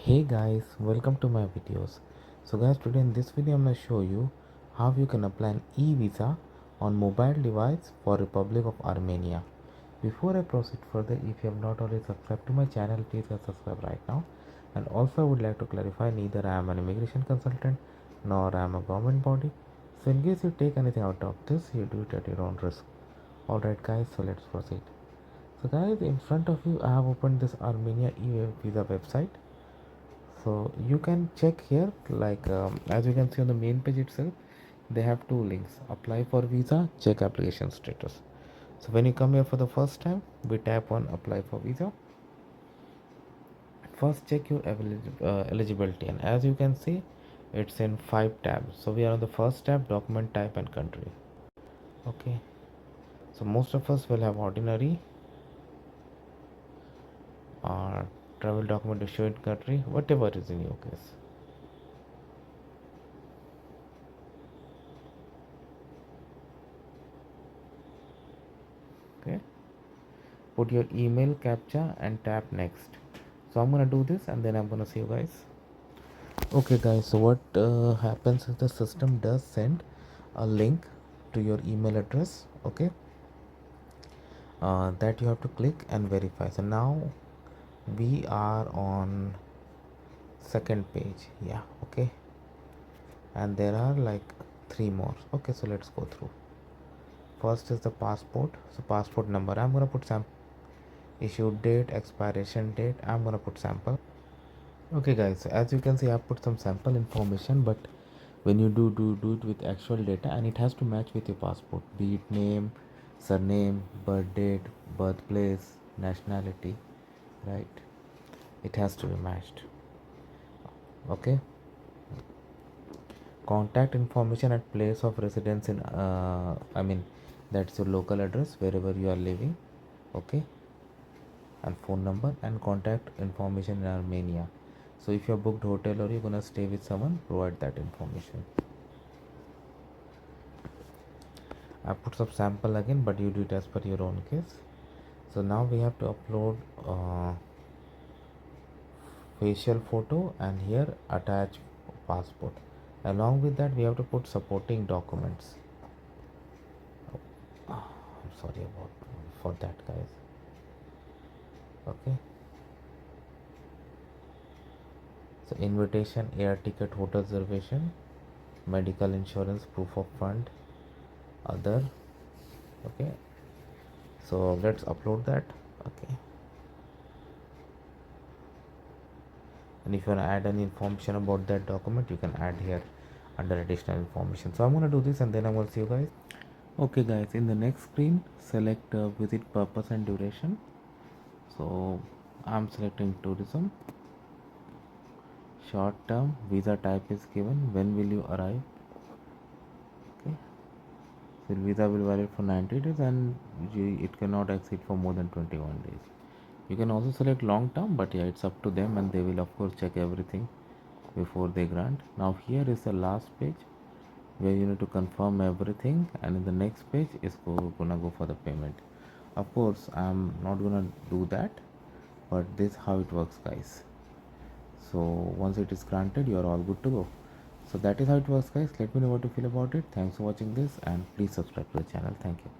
Hey guys, welcome to my videos. So guys, today in this video I'm going to show you how you can apply an e-visa on mobile device for Republic of Armenia. Before I proceed further, if you have not already subscribed to my channel, please subscribe right now. And also I would like to clarify, neither I am an immigration consultant nor I am a government body. So in case you take anything out of this, you do it at your own risk. Alright guys, so let's proceed. So guys, in front of you I have opened this Armenia eVisa website. So you can check here, like as you can see on the main page itself, they have two links: apply for visa, check application status. So when you come here for the first time, we tap on apply for visa. First check your eligibility, and as you can see, it's in 5 tabs. So we are on the first tab, document type and country. Okay, so most of us will have ordinary or travel document to show in country, whatever is in your case. Okay, put your email captcha and tap next. So I'm gonna do this and then I'm gonna see you guys. Okay guys, so what happens is the system does send a link to your email address. Okay, that you have to click and verify. So now we are on second page. Yeah, okay, and there are like 3 more. Okay, so let's go through. First is the passport. So passport number, I'm gonna put sample. Issue date, expiration date, I'm gonna put sample. Okay guys, so as you can see, I've put some sample information, but when you do it with actual data, and it has to match with your passport, be it name, surname, birth date, birthplace, nationality, right? It has to be matched. Okay, contact information at place of residence in that's your local address wherever you are living. Okay, and phone number and contact information in Armenia. So if you're booked hotel or you're gonna stay with someone, provide that information. I put some sample again, but you do it as per your own case. So now we have to upload facial photo and here attach passport. Along with that, we have to put supporting documents. I'm sorry about for that, guys. Okay. So invitation, air ticket, hotel reservation, medical insurance, proof of fund, other. Okay, so let's upload that. Okay, and if you want to add any information about that document, you can add here under additional information. So I'm going to do this and then I'm going to see you guys. Okay guys, in the next screen select visit purpose and duration. So I'm selecting tourism. Short term, visa type is given, when will you arrive. Okay, so visa will valid for 90 days and it cannot exceed for more than 21 days. You can also select long term, but yeah, it's up to them and they will of course check everything before they grant. Now here is the last page where you need to confirm everything, and in the next page is gonna go for the payment. Of course I'm not gonna do that, but this is how it works guys. So once it is granted, you are all good to go. So that is how it works guys. Let me know what you feel about it. Thanks for watching this and please subscribe to the channel. Thank you.